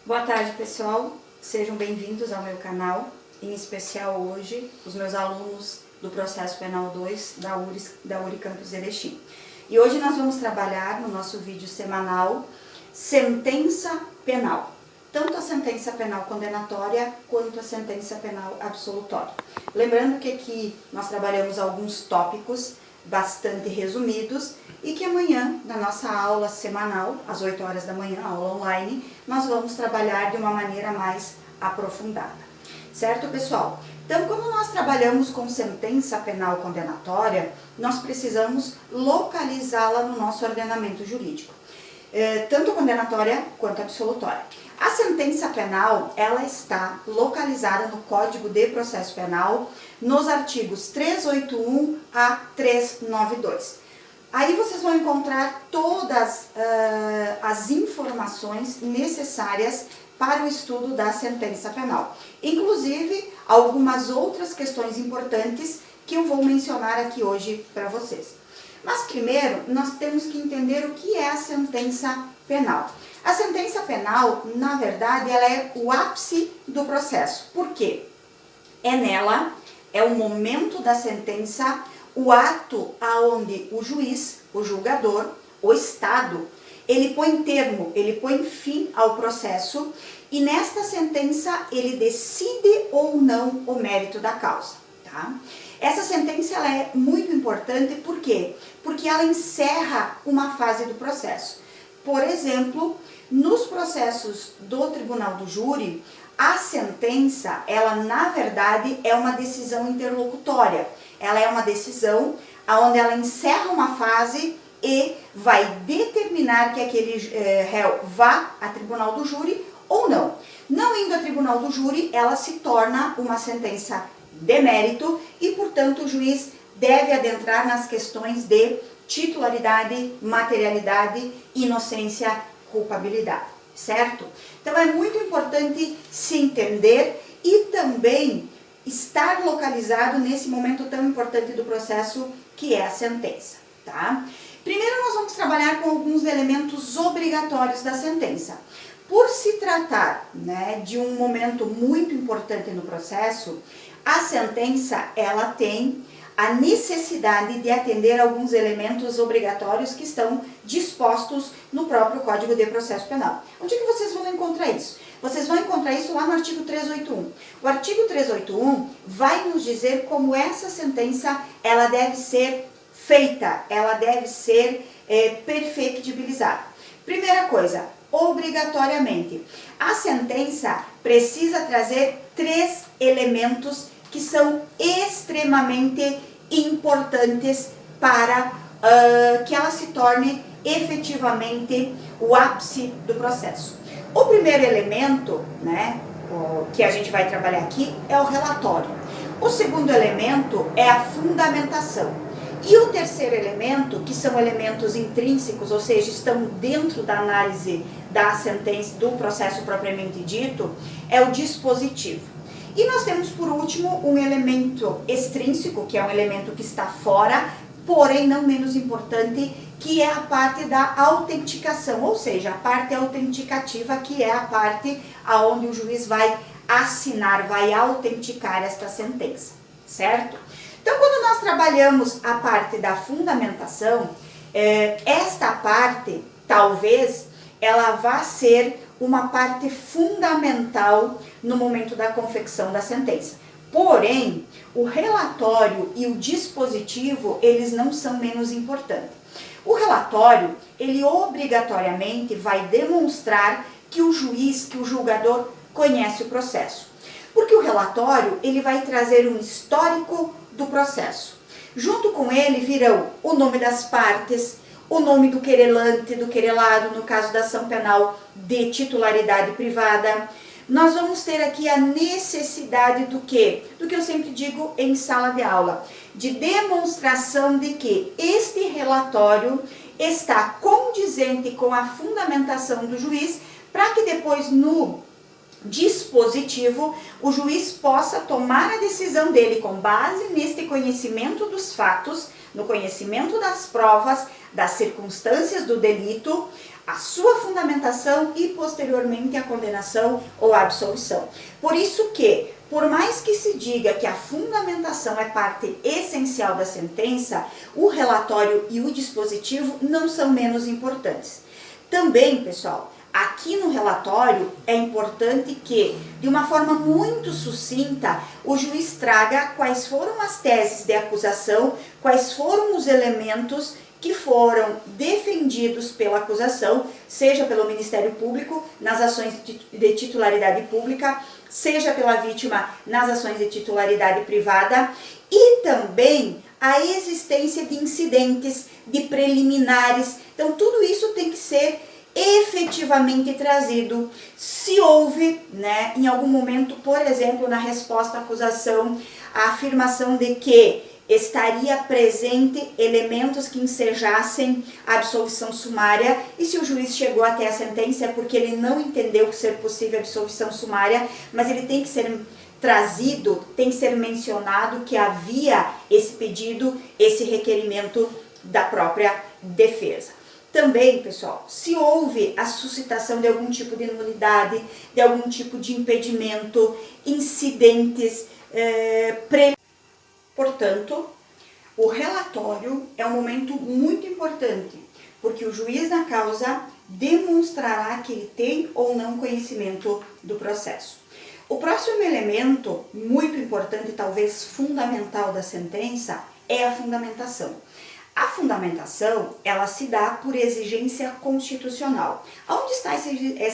Boa tarde, pessoal. Sejam bem-vindos ao meu canal, em especial hoje os meus alunos do Processo Penal 2 da Unicampus Erechim. E hoje nós vamos trabalhar no nosso vídeo semanal sentença penal, tanto a sentença penal condenatória quanto a sentença penal absolutória. Lembrando que aqui nós trabalhamos alguns tópicos bastante resumidos e que amanhã, na nossa aula semanal, às 8 horas da manhã, aula online, nós vamos trabalhar de uma maneira mais aprofundada. Certo, pessoal? Então, quando nós trabalhamos com sentença penal condenatória, nós precisamos localizá-la no nosso ordenamento jurídico, tanto condenatória quanto absolutória. A sentença penal, ela está localizada no Código de Processo Penal, nos artigos 381 a 392. Aí vocês vão encontrar todas as informações necessárias para o estudo da sentença penal. Inclusive, algumas outras questões importantes que eu vou mencionar aqui hoje para vocês. Mas primeiro, nós temos que entender o que é a sentença penal. A sentença penal, na verdade, ela é o ápice do processo. Por quê? É nela, é o momento da sentença, o ato aonde o juiz, o julgador, o Estado, ele põe termo, ele põe fim ao processo e nesta sentença ele decide ou não o mérito da causa, tá? Essa sentença ela é muito importante, por quê? Porque ela encerra uma fase do processo. Por exemplo, nos processos do Tribunal do Júri, a sentença, ela na verdade é uma decisão interlocutória. Ela é uma decisão onde ela encerra uma fase e vai determinar que aquele réu vá a Tribunal do Júri ou não. Não indo a Tribunal do Júri, ela se torna uma sentença de mérito e, portanto, o juiz deve adentrar nas questões de titularidade, materialidade, inocência, culpabilidade, certo? Então é muito importante se entender e também estar localizado nesse momento tão importante do processo que é a sentença, tá? Primeiro nós vamos trabalhar com alguns elementos obrigatórios da sentença. Por se tratar, né, de um momento muito importante no processo, a sentença ela tem a necessidade de atender alguns elementos obrigatórios que estão dispostos no próprio Código de Processo Penal. Onde que vocês vão encontrar isso? Vocês vão encontrar isso lá no artigo 381. O artigo 381 vai nos dizer como essa sentença ela deve ser feita, ela deve ser perfectibilizada. Primeira coisa, obrigatoriamente, a sentença precisa trazer 3 elementos que são extremamente importantes para que ela se torne efetivamente o ápice do processo. O primeiro elemento, né, que a gente vai trabalhar aqui é o relatório. O segundo elemento é a fundamentação. E o terceiro elemento, que são elementos intrínsecos, ou seja, estão dentro da análise da sentença, do processo propriamente dito, é o dispositivo. E nós temos, por último, um elemento extrínseco, que é um elemento que está fora, porém não menos importante, que é a parte da autenticação, ou seja, a parte autenticativa, que é a parte aonde o juiz vai assinar, vai autenticar esta sentença, certo? Então, quando nós trabalhamos a parte da fundamentação, esta parte, talvez, ela vá ser uma parte fundamental no momento da confecção da sentença. Porém, o relatório e o dispositivo, eles não são menos importantes. O relatório, ele obrigatoriamente vai demonstrar que o juiz, que o julgador conhece o processo. Porque o relatório, ele vai trazer um histórico do processo. Junto com ele virão o nome das partes, o nome do querelante, do querelado, no caso da ação penal de titularidade privada. Nós vamos ter aqui a necessidade do quê? Do que eu sempre digo em sala de aula, de demonstração de que este relatório está condizente com a fundamentação do juiz, para que depois no dispositivo o juiz possa tomar a decisão dele com base neste conhecimento dos fatos, no conhecimento das provas, das circunstâncias do delito, a sua fundamentação e posteriormente a condenação ou a absolvição. Por isso que, por mais que se diga que a fundamentação é parte essencial da sentença, o relatório e o dispositivo não são menos importantes. Também, pessoal, aqui no relatório é importante que, de uma forma muito sucinta, o juiz traga quais foram as teses de acusação, quais foram os elementos que foram defendidos pela acusação, seja pelo Ministério Público nas ações de titularidade pública, seja pela vítima nas ações de titularidade privada, e também a existência de incidentes, de preliminares. Então, tudo isso tem que ser efetivamente trazido. Se houve, em algum momento, por exemplo, na resposta à acusação, a afirmação de que estaria presente elementos que ensejassem a absolvição sumária, e se o juiz chegou até a sentença é porque ele não entendeu ser possível a absolvição sumária, mas ele tem que ser trazido, tem que ser mencionado que havia esse pedido, esse requerimento da própria defesa. Também, pessoal, se houve a suscitação de algum tipo de nulidade, de algum tipo de impedimento, incidentes, Portanto, o relatório é um momento muito importante, porque o juiz na causa demonstrará que ele tem ou não conhecimento do processo. O próximo elemento, muito importante, talvez fundamental da sentença, é a fundamentação. A fundamentação, ela se dá por exigência constitucional. Onde está essa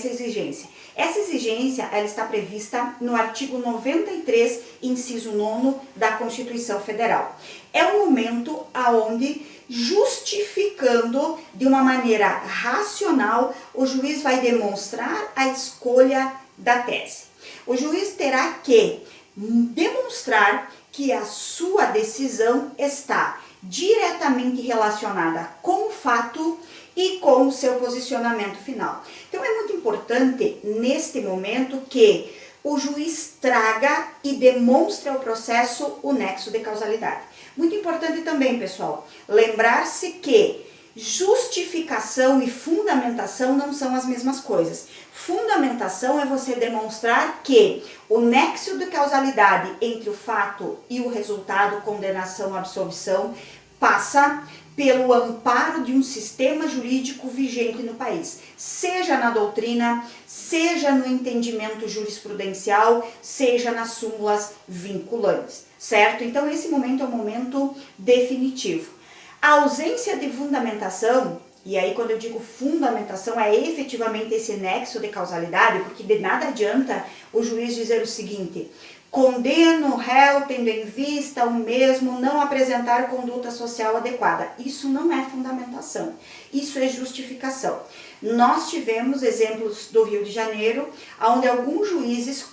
exigência? Essa exigência, ela está prevista no artigo 93, inciso 9 da Constituição Federal. É um momento aonde, justificando de uma maneira racional, o juiz vai demonstrar a escolha da tese. O juiz terá que demonstrar que a sua decisão está diretamente relacionada com o fato e com o seu posicionamento final. Então é muito importante neste momento que o juiz traga e demonstre ao processo o nexo de causalidade. Muito importante também, pessoal, lembrar-se que justificação e fundamentação não são as mesmas coisas. Fundamentação é você demonstrar que o nexo de causalidade entre o fato e o resultado, condenação, absolvição, passa pelo amparo de um sistema jurídico vigente no país, seja na doutrina, seja no entendimento jurisprudencial, seja nas súmulas vinculantes, certo? Então esse momento é um momento definitivo. A ausência de fundamentação, e aí quando eu digo fundamentação é efetivamente esse nexo de causalidade, porque de nada adianta o juiz dizer o seguinte: condeno o réu tendo em vista o mesmo não apresentar conduta social adequada. Isso não é fundamentação, isso é justificação. Nós tivemos exemplos do Rio de Janeiro, onde alguns juízes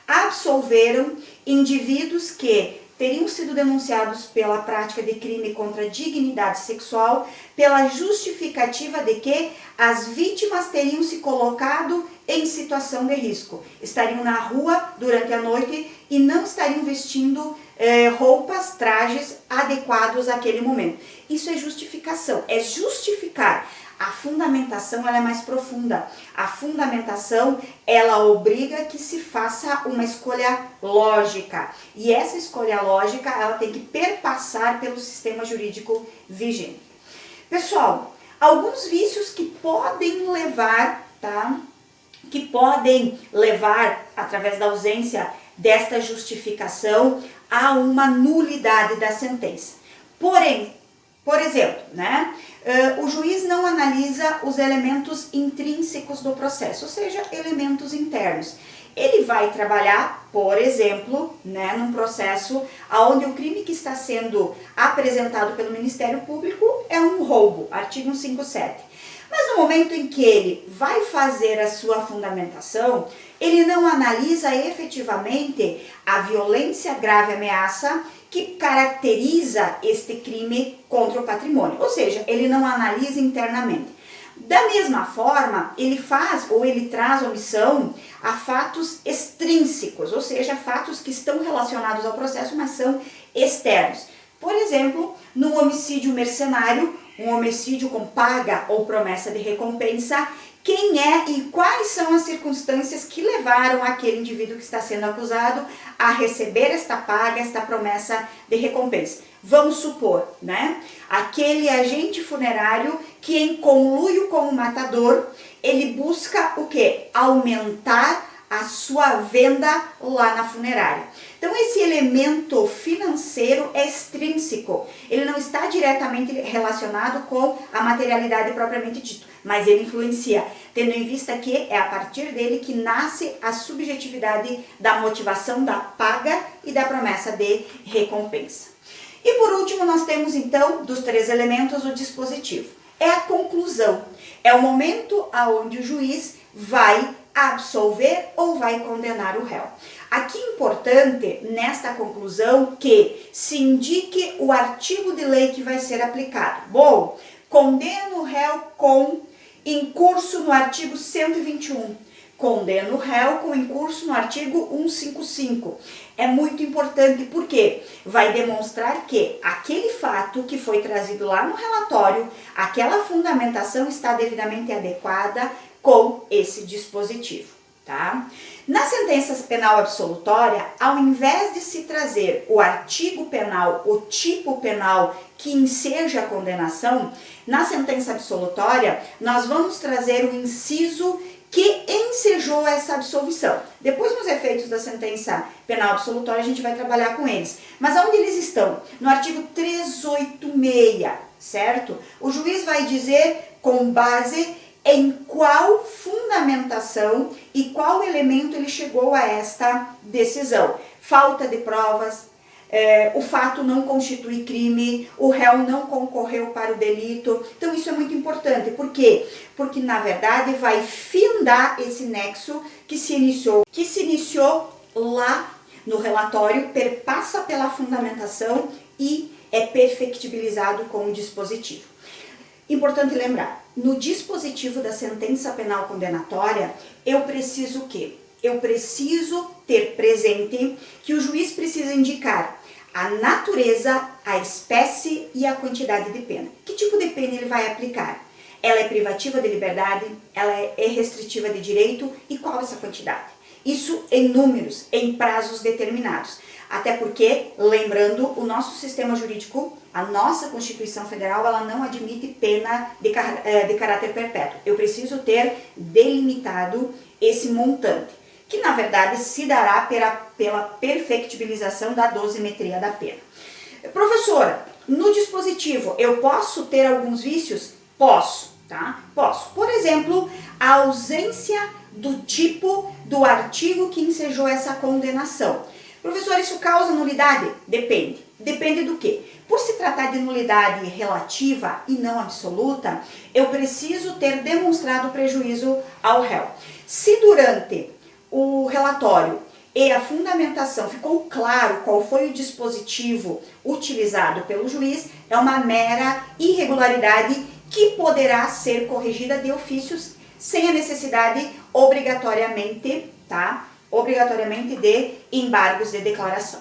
absolveram indivíduos que teriam sido denunciados pela prática de crime contra a dignidade sexual, pela justificativa de que as vítimas teriam se colocado em situação de risco, estariam na rua durante a noite e não estariam vestindo roupas, trajes adequados àquele momento. Isso é justificação, é justificar. A fundamentação ela é mais profunda. A fundamentação ela obriga que se faça uma escolha lógica. E essa escolha lógica ela tem que perpassar pelo sistema jurídico vigente. Pessoal, alguns vícios que podem levar, através da ausência desta justificação, a uma nulidade da sentença. Porém, por exemplo, o juiz não analisa os elementos intrínsecos do processo, ou seja, elementos internos. Ele vai trabalhar, por exemplo, num processo onde o crime que está sendo apresentado pelo Ministério Público é um roubo, artigo 157. Mas no momento em que ele vai fazer a sua fundamentação, ele não analisa efetivamente a violência, grave ameaça que caracteriza este crime contra o patrimônio, ou seja, ele não analisa internamente. Da mesma forma, ele traz omissão a fatos extrínsecos, ou seja, fatos que estão relacionados ao processo, mas são externos. Por exemplo, no homicídio mercenário, um homicídio com paga ou promessa de recompensa, quem é e quais são as circunstâncias que levaram aquele indivíduo que está sendo acusado a receber esta paga, esta promessa de recompensa. Vamos supor, né? Aquele agente funerário que em conluio com o matador, ele busca o quê? Aumentar a sua venda lá na funerária. Então esse elemento financeiro é extrínseco, ele não está diretamente relacionado com a materialidade propriamente dito, mas ele influencia, tendo em vista que é a partir dele que nasce a subjetividade da motivação da paga e da promessa de recompensa. E por último nós temos então, dos três elementos, o dispositivo. É a conclusão, é o momento aonde o juiz vai absolver ou vai condenar o réu. Aqui é importante nesta conclusão que se indique o artigo de lei que vai ser aplicado. Bom, condeno o réu com incurso no artigo 121. Condeno o réu com incurso no artigo 155. É muito importante porque vai demonstrar que aquele fato que foi trazido lá no relatório, aquela fundamentação está devidamente adequada com esse dispositivo, tá? Na sentença penal absolutória, ao invés de se trazer o artigo penal, o tipo penal que enseja a condenação, na sentença absolutória, nós vamos trazer o inciso que ensejou essa absolvição. Depois, nos efeitos da sentença penal absolutória, a gente vai trabalhar com eles. Mas onde eles estão? No artigo 386, certo? O juiz vai dizer com base em qual fundamentação e qual elemento ele chegou a esta decisão. Falta de provas, o fato não constitui crime, o réu não concorreu para o delito. Então isso é muito importante. Por quê? Porque na verdade vai findar esse nexo que se iniciou lá no relatório, perpassa pela fundamentação e é perfectibilizado com o dispositivo. Importante lembrar, no dispositivo da sentença penal condenatória, eu preciso o quê? Eu preciso ter presente que o juiz precisa indicar a natureza, a espécie e a quantidade de pena. Que tipo de pena ele vai aplicar? Ela é privativa de liberdade? Ela é restritiva de direito? E qual é essa quantidade? Isso em números, em prazos determinados. Até porque, lembrando, o nosso sistema jurídico, a nossa Constituição Federal, ela não admite pena de caráter perpétuo. Eu preciso ter delimitado esse montante, que na verdade se dará pela perfectibilização da dosimetria da pena. Professora, no dispositivo eu posso ter alguns vícios? Posso, tá? Posso. Por exemplo, a ausência do tipo do artigo que ensejou essa condenação. Professor, isso causa nulidade? Depende. Depende do quê? Por se tratar de nulidade relativa e não absoluta, eu preciso ter demonstrado prejuízo ao réu. Se durante o relatório e a fundamentação ficou claro qual foi o dispositivo utilizado pelo juiz, é uma mera irregularidade que poderá ser corrigida de ofícios sem a necessidade obrigatoriamente, tá? Obrigatoriamente de embargos de declaração.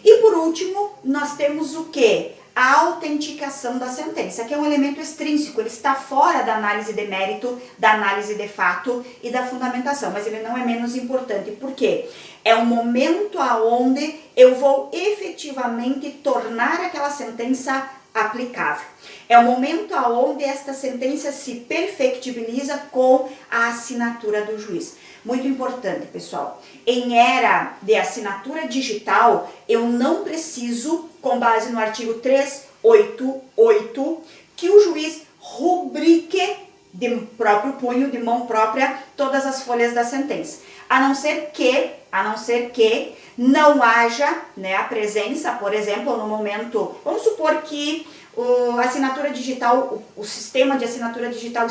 E por último, nós temos o quê? A autenticação da sentença, que é um elemento extrínseco, ele está fora da análise de mérito, da análise de fato e da fundamentação, mas ele não é menos importante, porque é o momento aonde eu vou efetivamente tornar aquela sentença aplicável. É o momento aonde esta sentença se perfectibiliza com a assinatura do juiz. Muito importante, pessoal. Em era de assinatura digital, eu não preciso, com base no artigo 388, que o juiz rubrique de próprio punho, de mão própria, todas as folhas da sentença. A não ser que não haja, né, a presença, por exemplo, no momento, vamos supor que a assinatura digital, o sistema de assinatura digital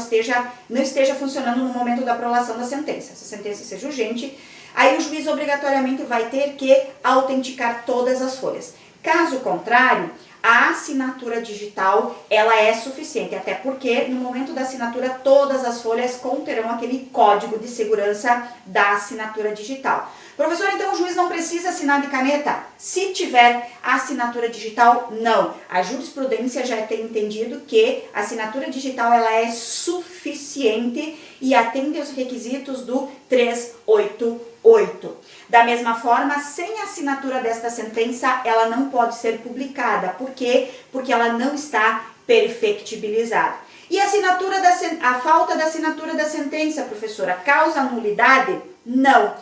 não esteja funcionando no momento da prolação da sentença, essa sentença seja urgente, aí o juiz obrigatoriamente vai ter que autenticar todas as folhas. Caso contrário, a assinatura digital ela é suficiente, até porque no momento da assinatura todas as folhas conterão aquele código de segurança da assinatura digital. Professor, então o juiz não precisa assinar de caneta? Se tiver assinatura digital, não. A jurisprudência já tem entendido que a assinatura digital ela é suficiente e atende aos requisitos do 388. Da mesma forma, sem a assinatura desta sentença, ela não pode ser publicada. Por quê? Porque ela não está perfectibilizada. E a falta da assinatura da sentença, professora, causa nulidade? Não.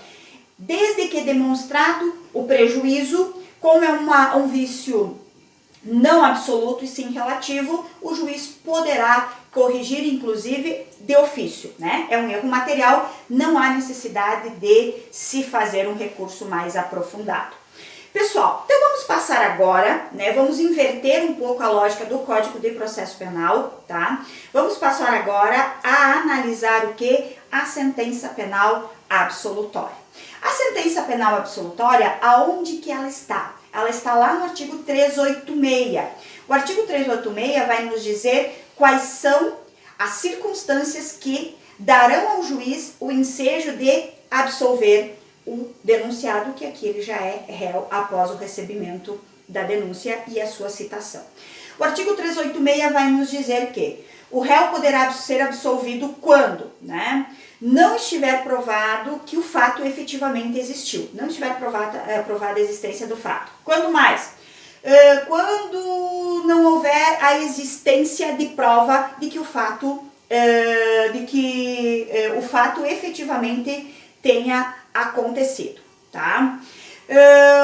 Desde que demonstrado o prejuízo, como é um vício não absoluto e sim relativo, o juiz poderá corrigir, inclusive, de ofício, né? É um erro material, não há necessidade de se fazer um recurso mais aprofundado. Pessoal, então vamos passar agora, né? Vamos inverter um pouco a lógica do Código de Processo Penal, tá? Vamos passar agora a analisar o que? A sentença penal absolutória. A sentença penal absolutória, aonde que ela está? Ela está lá no artigo 386. O artigo 386 vai nos dizer quais são as circunstâncias que darão ao juiz o ensejo de absolver o denunciado, que aqui ele já é réu após o recebimento da denúncia e a sua citação. O artigo 386 vai nos dizer que o réu poderá ser absolvido quando, né? Não estiver provado que o fato efetivamente existiu, não estiver provada a existência do fato. Quando mais? Quando não houver a existência de prova de que o fato, o fato efetivamente tenha acontecido, tá?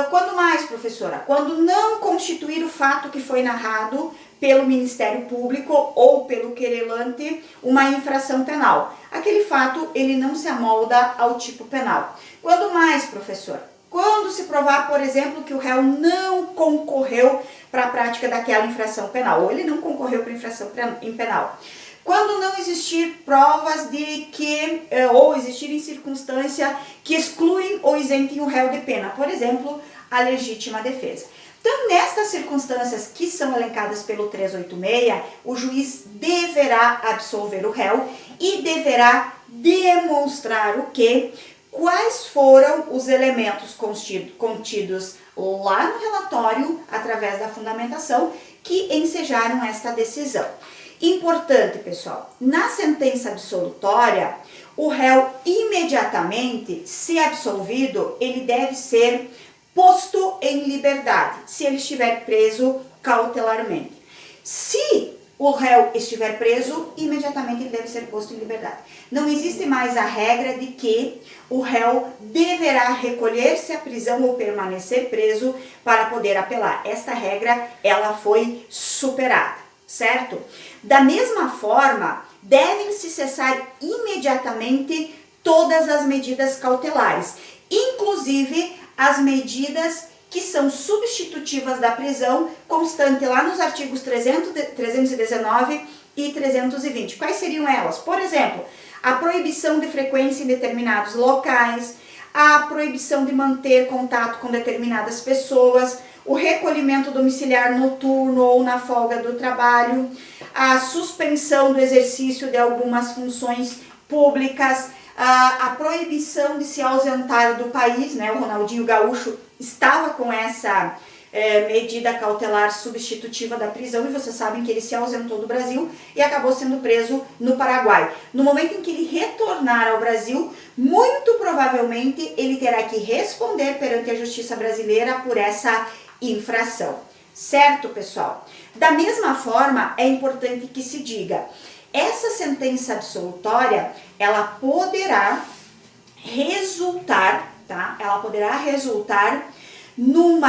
Quando mais, professora? Quando não constituir o fato que foi narrado pelo Ministério Público ou pelo querelante uma infração penal. Aquele fato, ele não se amolda ao tipo penal. Quando mais, professor? Quando se provar, por exemplo, que o réu não concorreu para a prática daquela infração penal, ou ele não concorreu para a infração penal. Quando não existir provas de que, ou existirem circunstâncias que excluem ou isentem o réu de pena, por exemplo, a legítima defesa. Então, nestas circunstâncias que são elencadas pelo 386, o juiz deverá absolver o réu e deverá demonstrar o quê? Quais foram os elementos contidos lá no relatório, através da fundamentação, que ensejaram esta decisão. Importante, pessoal, na sentença absolutória, o réu imediatamente, se absolvido, ele deve ser posto em liberdade, se ele estiver preso cautelarmente. Se o réu estiver preso, imediatamente ele deve ser posto em liberdade. Não existe mais a regra de que o réu deverá recolher-se à prisão ou permanecer preso para poder apelar. Esta regra, ela foi superada, certo? Da mesma forma, devem se cessar imediatamente todas as medidas cautelares, inclusive as medidas que são substitutivas da prisão, constante lá nos artigos 319 e 320. Quais seriam elas? Por exemplo, a proibição de frequência em determinados locais, a proibição de manter contato com determinadas pessoas, o recolhimento domiciliar noturno ou na folga do trabalho, a suspensão do exercício de algumas funções públicas, a proibição de se ausentar do país, né? O Ronaldinho Gaúcho estava com essa medida cautelar substitutiva da prisão e vocês sabem que ele se ausentou do Brasil e acabou sendo preso no Paraguai. No momento em que ele retornar ao Brasil, muito provavelmente ele terá que responder perante a justiça brasileira por essa infração. Certo, pessoal? Da mesma forma, é importante que se diga, essa sentença absolutória, ela poderá resultar, tá? Ela poderá resultar num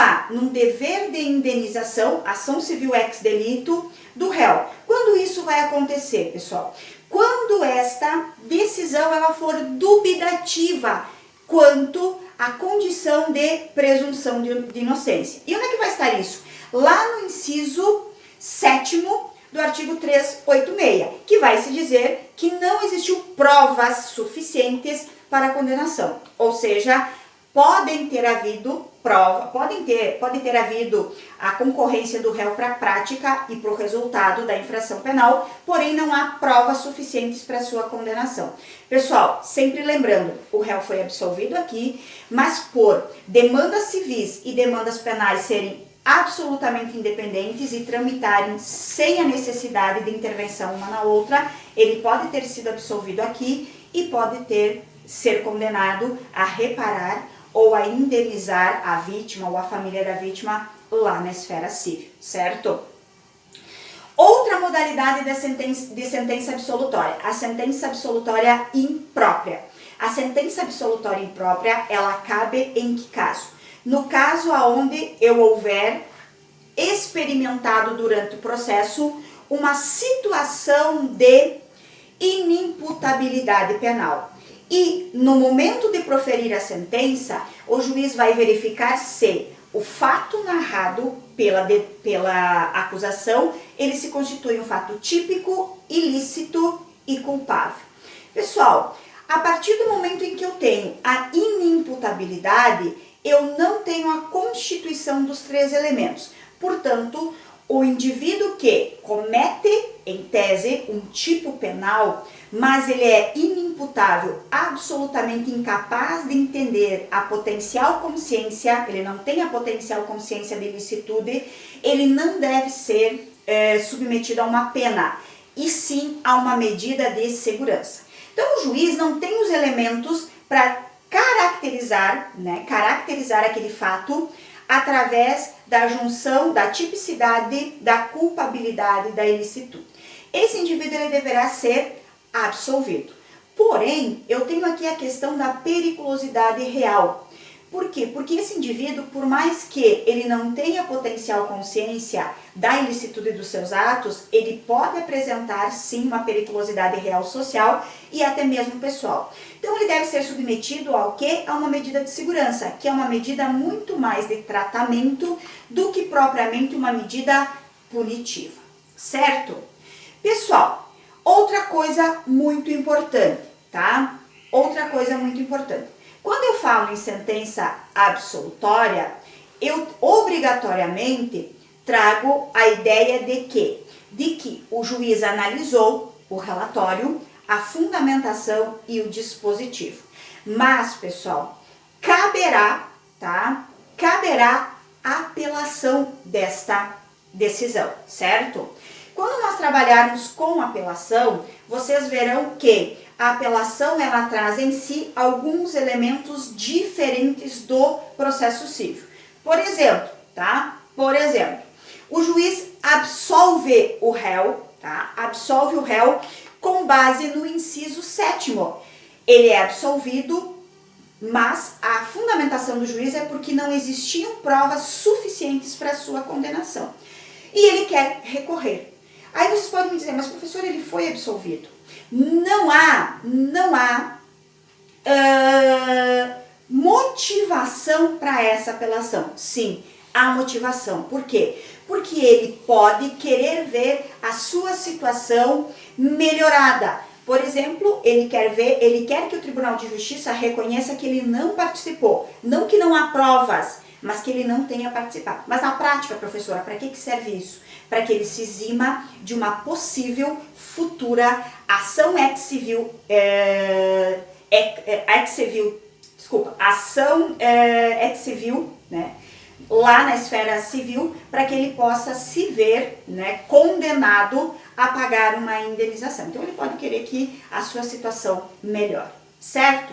dever de indenização, ação civil ex delito do réu. Quando isso vai acontecer, pessoal? Quando esta decisão ela for dubitativa quanto à condição de presunção de inocência. E onde é que vai estar isso? Lá no inciso 7º do artigo 386, que vai se dizer que não existiu provas suficientes para a condenação. Ou seja, podem ter havido prova, pode ter havido a concorrência do réu para a prática e para o resultado da infração penal, porém não há provas suficientes para sua condenação. Pessoal, sempre lembrando, o réu foi absolvido aqui, mas por demandas civis e demandas penais serem absolutamente independentes e tramitarem sem a necessidade de intervenção uma na outra, ele pode ter sido absolvido aqui e pode ser condenado a reparar ou a indenizar a vítima ou a família da vítima lá na esfera civil, certo? Outra modalidade de sentença absolutória, a sentença absolutória imprópria. A sentença absolutória imprópria, ela cabe em que caso? No caso onde eu houver experimentado durante o processo uma situação de inimputabilidade penal. E no momento de proferir a sentença, o juiz vai verificar se o fato narrado pela acusação, ele se constitui um fato típico, ilícito e culpável. Pessoal, a partir do momento em que eu tenho a inimputabilidade, eu não tenho a constituição dos três elementos. Portanto, o indivíduo que comete, em tese, um tipo penal, mas ele é inimputável, absolutamente incapaz de entender a potencial consciência, ele não tem a potencial consciência de ilicitude, ele não deve ser submetido a uma pena, e sim a uma medida de segurança. Então, o juiz não tem os elementos para caracterizar aquele fato através da junção da tipicidade, da culpabilidade, da ilicitude. Esse indivíduo ele deverá ser absolvido. Porém, eu tenho aqui a questão da periculosidade real. Por quê? Porque esse indivíduo, por mais que ele não tenha potencial consciência da ilicitude dos seus atos, ele pode apresentar sim uma periculosidade real social e até mesmo pessoal. Então ele deve ser submetido ao quê? A uma medida de segurança, que é uma medida muito mais de tratamento do que propriamente uma medida punitiva, certo? Pessoal, outra coisa muito importante, tá? Outra coisa muito importante. Quando eu falo em sentença absolutória, eu obrigatoriamente trago a ideia de que o juiz analisou o relatório, a fundamentação e o dispositivo. Mas, pessoal, caberá apelação desta decisão, certo? Quando nós trabalharmos com apelação, vocês verão que a apelação ela traz em si alguns elementos diferentes do processo civil. Por exemplo, o juiz absolve o réu, absolve o réu com base no inciso 7º. Ele é absolvido, mas a fundamentação do juiz é porque não existiam provas suficientes para sua condenação. E ele quer recorrer. Aí vocês podem me dizer, mas professor, ele foi absolvido. Não há motivação para essa apelação. Sim, há motivação. Por quê? Porque ele pode querer ver a sua situação melhorada. Por exemplo, ele quer que o Tribunal de Justiça reconheça que ele não participou. Não que não há provas, mas que ele não tenha participado. Mas na prática, professora, para que serve isso? Para que ele se exima de uma possível futura ação ex-civil, né, lá na esfera civil, para que ele possa se ver, né, condenado a pagar uma indenização. Então ele pode querer que a sua situação melhore, certo?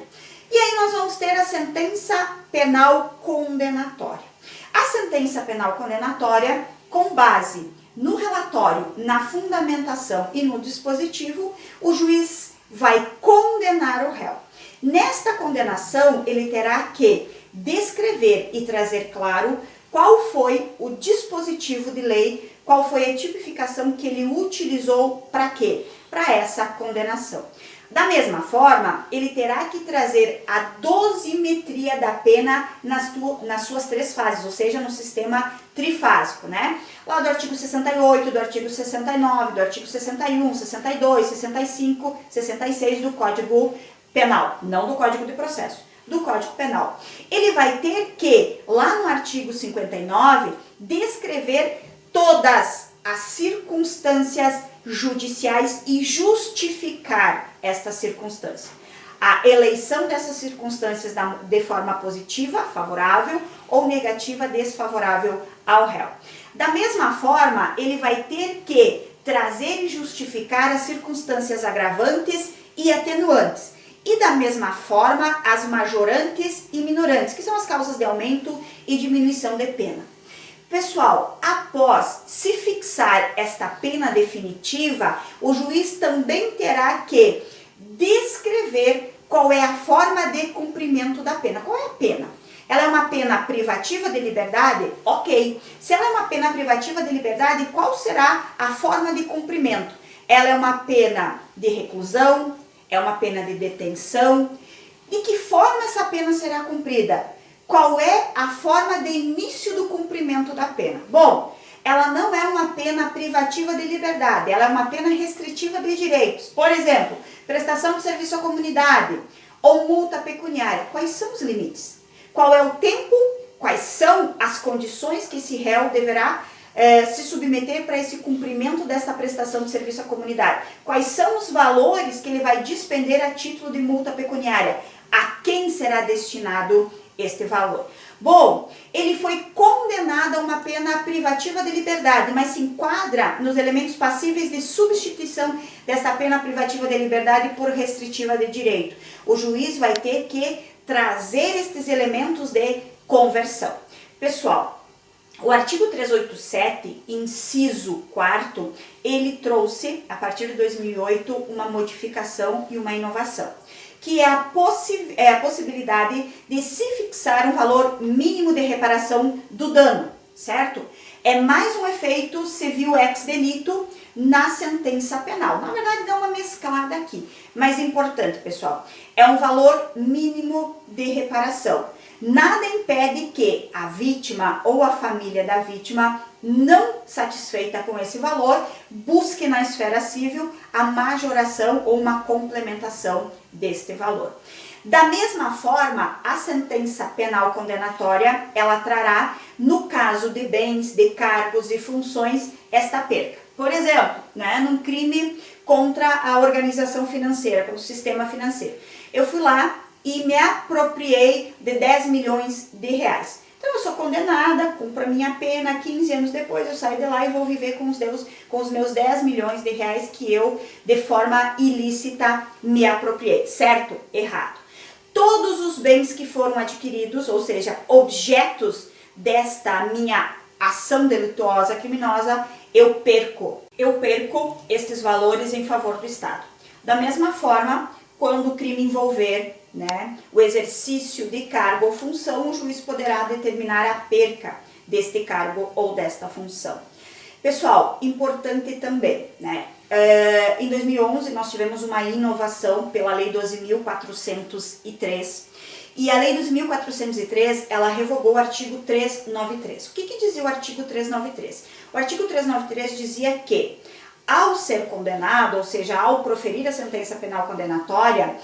E aí nós vamos ter a sentença penal condenatória. A sentença penal condenatória, com base no relatório, na fundamentação e no dispositivo, o juiz vai condenar o réu. Nesta condenação, ele terá que descrever e trazer claro qual foi o dispositivo de lei, qual foi a tipificação que ele utilizou para quê? Para essa condenação. Da mesma forma, ele terá que trazer a dosimetria da pena nas suas três fases, ou seja, no sistema trifásico, né? Lá do artigo 68, do artigo 69, do artigo 61, 62, 65, 66 do Código Penal, não do Código de Processo, do Código Penal. Ele vai ter que, lá no artigo 59, descrever todas as circunstâncias judiciais e justificar esta circunstância. A eleição dessas circunstâncias de forma positiva, favorável, ou negativa, desfavorável ao réu. Da mesma forma, ele vai ter que trazer e justificar as circunstâncias agravantes e atenuantes. E da mesma forma, as majorantes e minorantes, que são as causas de aumento e diminuição de pena. Pessoal, após se fixar esta pena definitiva, o juiz também terá que descrever qual é a forma de cumprimento da pena. Qual é a pena? Ela é uma pena privativa de liberdade? Ok. Se ela é uma pena privativa de liberdade, qual será a forma de cumprimento? Ela é uma pena de reclusão? É uma pena de detenção? De que forma essa pena será cumprida? Qual é a forma de início do cumprimento da pena? Bom, ela não é uma pena privativa de liberdade, ela é uma pena restritiva de direitos. Por exemplo, prestação de serviço à comunidade ou multa pecuniária. Quais são os limites? Qual é o tempo? Quais são as condições que esse réu deverá se submeter para esse cumprimento desta prestação de serviço à comunidade? Quais são os valores que ele vai despender a título de multa pecuniária? A quem será destinado este valor? Bom, ele foi condenado a uma pena privativa de liberdade, mas se enquadra nos elementos passíveis de substituição desta pena privativa de liberdade por restritiva de direito. O juiz vai ter que trazer estes elementos de conversão. Pessoal, o artigo 387, inciso 4º, ele trouxe, a partir de 2008, uma modificação e uma inovação, que é a possibilidade de se fixar um valor mínimo de reparação do dano, certo? É mais um efeito civil ex delito na sentença penal. Na verdade, dá uma mesclada aqui, mas importante, pessoal, é um valor mínimo de reparação. Nada impede que a vítima ou a família da vítima, não satisfeita com esse valor, busque na esfera civil a majoração ou uma complementação deste valor. Da mesma forma, a sentença penal condenatória, ela trará, no caso de bens, de cargos e funções, esta perca. Por exemplo, num crime contra a organização financeira, contra o sistema financeiro. Eu fui lá e me apropriei de 10 milhões de reais. Então eu sou condenada, cumpro a minha pena, 15 anos depois eu saio de lá e vou viver com os meus 10 milhões de reais que eu, de forma ilícita, me apropriei. Certo? Errado. Todos os bens que foram adquiridos, ou seja, objetos desta minha ação delituosa, criminosa, eu perco. Eu perco estes valores em favor do Estado. Da mesma forma, quando o crime envolver o exercício de cargo ou função, o juiz poderá determinar a perca deste cargo ou desta função. Pessoal, importante também, em 2011 nós tivemos uma inovação pela Lei 12.403 e a Lei 12.403 ela revogou o artigo 393. O que dizia o artigo 393? O artigo 393 dizia que ao ser condenado, ou seja, ao proferir a sentença penal condenatória,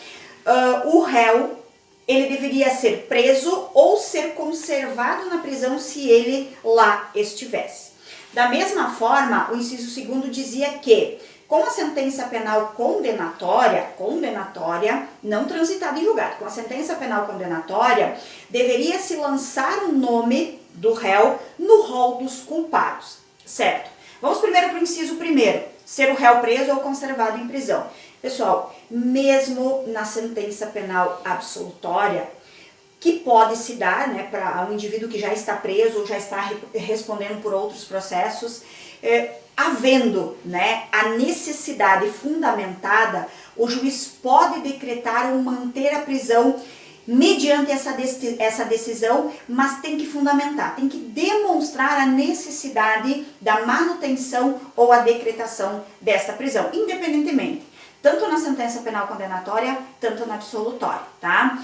o réu ele deveria ser preso ou ser conservado na prisão se ele lá estivesse. Da mesma forma, o inciso 2º dizia que, com a sentença penal condenatória, não transitada em julgado, com a sentença penal condenatória, deveria se lançar o nome do réu no rol dos culpados, certo? Vamos primeiro para o inciso 1º, ser o réu preso ou conservado em prisão. Pessoal, mesmo na sentença penal absolutória, que pode se dar para um indivíduo que já está preso ou já está respondendo por outros processos, havendo a necessidade fundamentada, o juiz pode decretar ou manter a prisão mediante essa decisão, mas tem que fundamentar, tem que demonstrar a necessidade da manutenção ou a decretação desta prisão, independentemente. Tanto na sentença penal condenatória, tanto na absolutória, tá?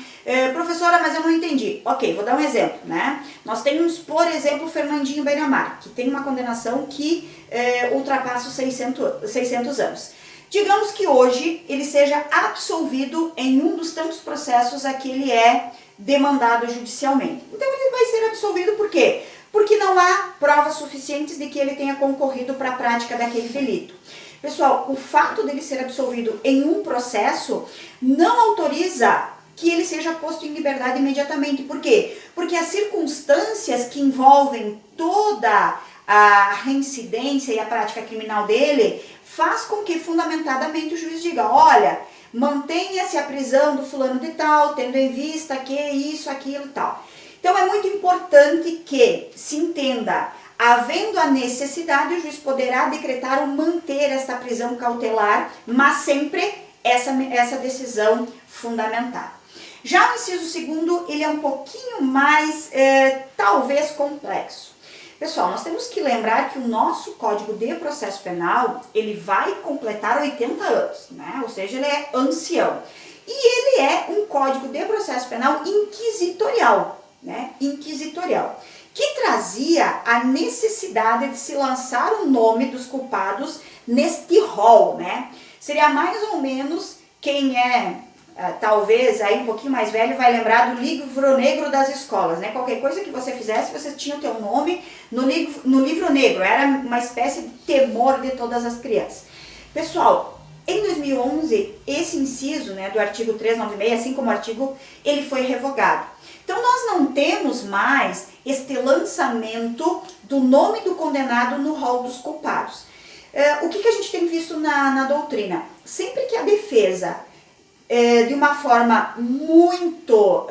Professora, mas eu não entendi. Ok, vou dar um exemplo, Nós temos, por exemplo, o Fernandinho Beiramar, que tem uma condenação que ultrapassa os 600 anos. Digamos que hoje ele seja absolvido em um dos tantos processos a que ele é demandado judicialmente. Então ele vai ser absolvido por quê? Porque não há provas suficientes de que ele tenha concorrido para a prática daquele delito. Pessoal, o fato dele ser absolvido em um processo não autoriza que ele seja posto em liberdade imediatamente. Por quê? Porque as circunstâncias que envolvem toda a reincidência e a prática criminal dele faz com que fundamentadamente o juiz diga, olha, mantenha-se a prisão do fulano de tal, tendo em vista que isso, aquilo e tal. Então é muito importante que se entenda, havendo a necessidade, o juiz poderá decretar ou manter esta prisão cautelar, mas sempre essa decisão fundamentada. Já o inciso segundo, ele é um pouquinho mais, talvez, complexo. Pessoal, nós temos que lembrar que o nosso Código de Processo Penal, ele vai completar 80 anos, né? Ou seja, ele é ancião. E ele é um Código de Processo Penal inquisitorial, né? Inquisitorial, que trazia a necessidade de se lançar o nome dos culpados neste rol, né? Seria mais ou menos quem talvez aí um pouquinho mais velho vai lembrar do livro negro das escolas, né? Qualquer coisa que você fizesse, você tinha o teu nome no livro negro, era uma espécie de temor de todas as crianças. Pessoal, em 2011, esse inciso, né, do artigo 396, assim como o artigo, ele foi revogado. Então nós não temos mais este lançamento do nome do condenado no rol dos culpados. O que a gente tem visto na doutrina? Sempre que a defesa de uma forma muito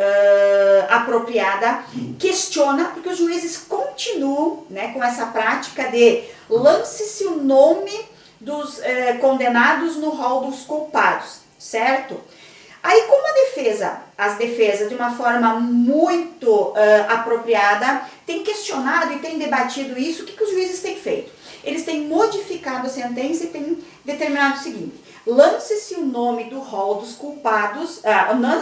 apropriada, questiona, porque os juízes continuam, né, com essa prática de lance-se o nome dos condenados no rol dos culpados, certo? Aí, como as defesas, de uma forma muito apropriada, têm questionado e têm debatido isso, o que os juízes têm feito? Eles têm modificado a sentença e têm determinado o seguinte: lance-se o nome do rol dos culpados,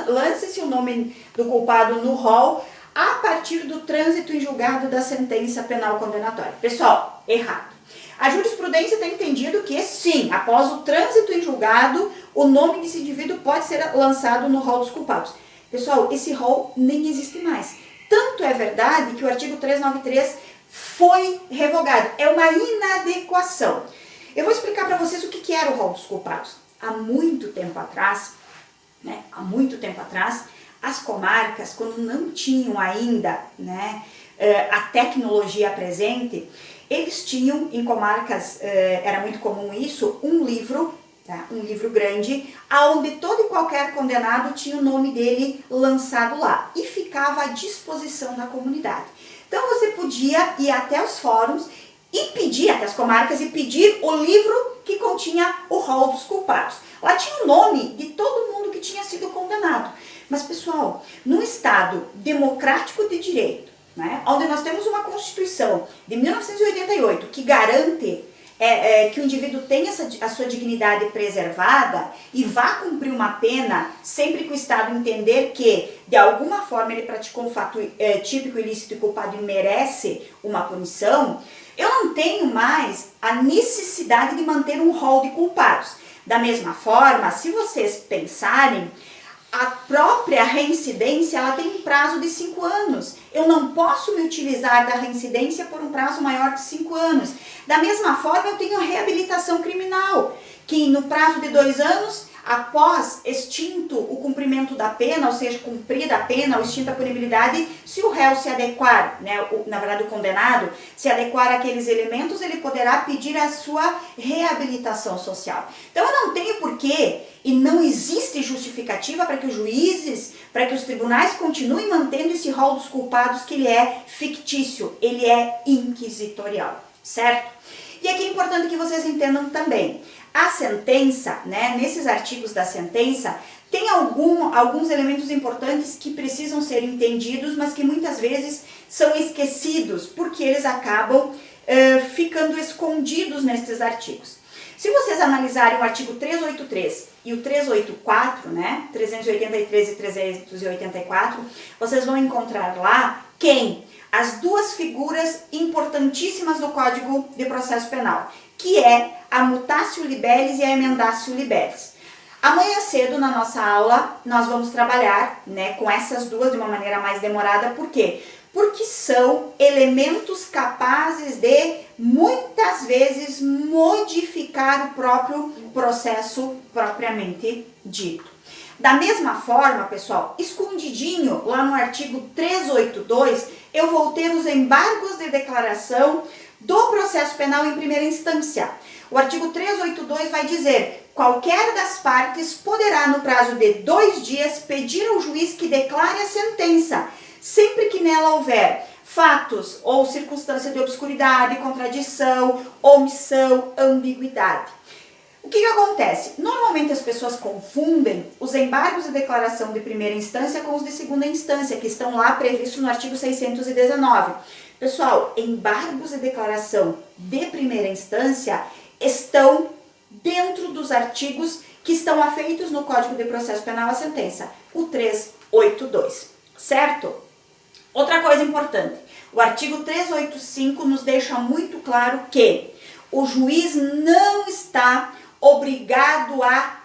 lance-se o nome do culpado no rol a partir do trânsito em julgado da sentença penal condenatória. Pessoal, errado. A jurisprudência tem entendido que sim, após o trânsito em julgado, o nome desse indivíduo pode ser lançado no rol dos culpados. Pessoal, esse rol nem existe mais. Tanto é verdade que o artigo 393 foi revogado. É uma inadequação. Eu vou explicar para vocês o que era o rol dos culpados. Há muito tempo atrás, as comarcas, quando não tinham ainda, né, a tecnologia presente, eles tinham, em comarcas, era muito comum isso, um livro, tá, um livro grande, onde todo e qualquer condenado tinha o nome dele lançado lá e ficava à disposição da comunidade. Então você podia ir até os fóruns e pedir, até as comarcas, e pedir o livro que continha o rol dos culpados. Lá tinha o nome de todo mundo que tinha sido condenado. Mas, pessoal, num Estado democrático de direito, né, onde nós temos uma Constituição de 1988 que garante que o indivíduo tenha a sua dignidade preservada e vá cumprir uma pena sempre que o Estado entender que, de alguma forma, ele praticou um fato típico, ilícito e culpado e merece uma punição, eu não tenho mais a necessidade de manter um rol de culpados. Da mesma forma, se vocês pensarem, a própria reincidência, ela tem um prazo de 5 anos. Eu não posso me utilizar da reincidência por um prazo maior de 5 anos. Da mesma forma, eu tenho a reabilitação criminal, que no prazo de 2 anos, após extinto o cumprimento da pena, ou seja, cumprida a pena ou extinta a punibilidade, se o réu se adequar, né, na verdade o condenado, se adequar àqueles elementos, ele poderá pedir a sua reabilitação social. Então eu não tenho porquê e não existe justificativa para que os juízes, para que os tribunais continuem mantendo esse rol dos culpados, que ele é fictício, ele é inquisitorial, certo? E aqui é importante que vocês entendam também, a sentença, né, nesses artigos da sentença, tem alguns elementos importantes que precisam ser entendidos, mas que muitas vezes são esquecidos, porque eles acabam ficando escondidos nesses artigos. Se vocês analisarem o artigo 383 e o 384, né, 383 e 384, vocês vão encontrar lá as duas figuras importantíssimas do Código de Processo Penal, que é a mutatio libellis e a emendatio libellis. Amanhã cedo, na nossa aula, nós vamos trabalhar, né, com essas duas de uma maneira mais demorada. Por quê? Porque são elementos capazes de, muitas vezes, modificar o próprio processo propriamente dito. Da mesma forma, pessoal, escondidinho, lá no artigo 382, eu vou ter os embargos de declaração do processo penal em primeira instância. O artigo 382 vai dizer: qualquer das partes poderá, no prazo de 2 dias, pedir ao juiz que declare a sentença, sempre que nela houver fatos ou circunstância de obscuridade, contradição, omissão, ambiguidade. O que acontece? Normalmente as pessoas confundem os embargos de declaração de primeira instância com os de segunda instância, que estão lá previstos no artigo 619. Pessoal, embargos de declaração de primeira instância estão dentro dos artigos que estão afeitos no Código de Processo Penal à sentença, o 382, certo? Outra coisa importante, o artigo 385 nos deixa muito claro que o juiz não está obrigado a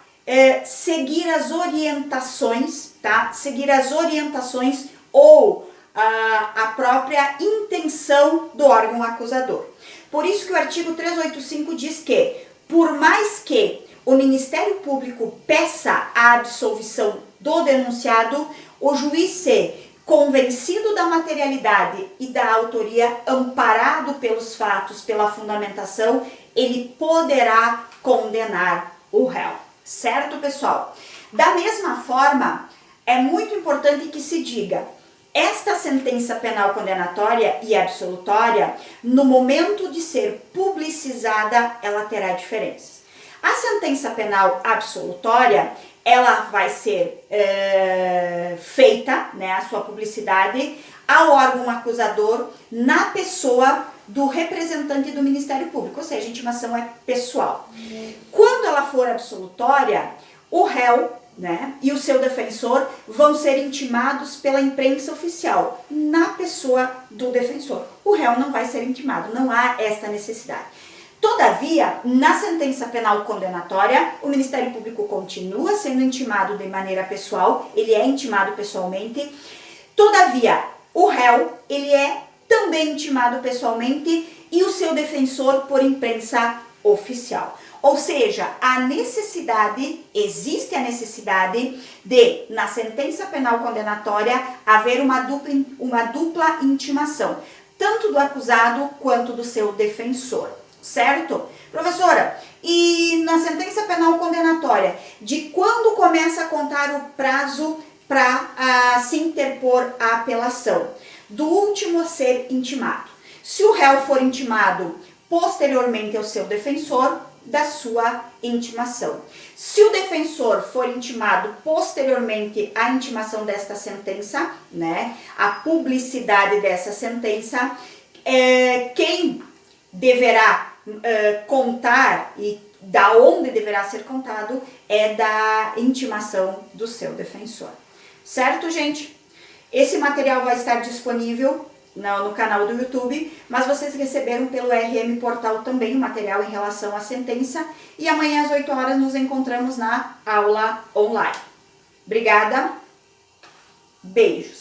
seguir as orientações, tá? Seguir as orientações ou a própria intenção do órgão acusador. Por isso que o artigo 385 diz que, por mais que o Ministério Público peça a absolvição do denunciado, o juiz, se convencido da materialidade e da autoria, amparado pelos fatos, pela fundamentação, ele poderá condenar o réu. Certo, pessoal? Da mesma forma, é muito importante que se diga: esta sentença penal condenatória e absolutória, no momento de ser publicizada, ela terá diferenças. A sentença penal absolutória, ela vai ser feita, né, a sua publicidade, ao órgão acusador na pessoa do representante do Ministério Público, ou seja, a intimação é pessoal. Quando ela for absolutória, o réu, né, e o seu defensor vão ser intimados pela imprensa oficial, na pessoa do defensor. O réu não vai ser intimado, não há esta necessidade. Todavia, na sentença penal condenatória, o Ministério Público continua sendo intimado de maneira pessoal, ele é intimado pessoalmente. Todavia, o réu, ele é também intimado pessoalmente e o seu defensor por imprensa oficial. Ou seja, existe a necessidade de, na sentença penal condenatória, haver uma dupla intimação, tanto do acusado quanto do seu defensor, certo? Professora, e na sentença penal condenatória, de quando começa a contar o prazo para se interpor a apelação? Do último a ser intimado. Se o réu for intimado posteriormente ao seu defensor, da sua intimação. Se o defensor for intimado posteriormente à intimação desta sentença, né, a publicidade dessa sentença, quem deverá contar e da onde deverá ser contado é da intimação do seu defensor. Certo, gente? Esse material vai estar disponível no canal do YouTube, mas vocês receberam pelo RM Portal também o material em relação à sentença, e amanhã às 8 horas nos encontramos na aula online. Obrigada, beijos!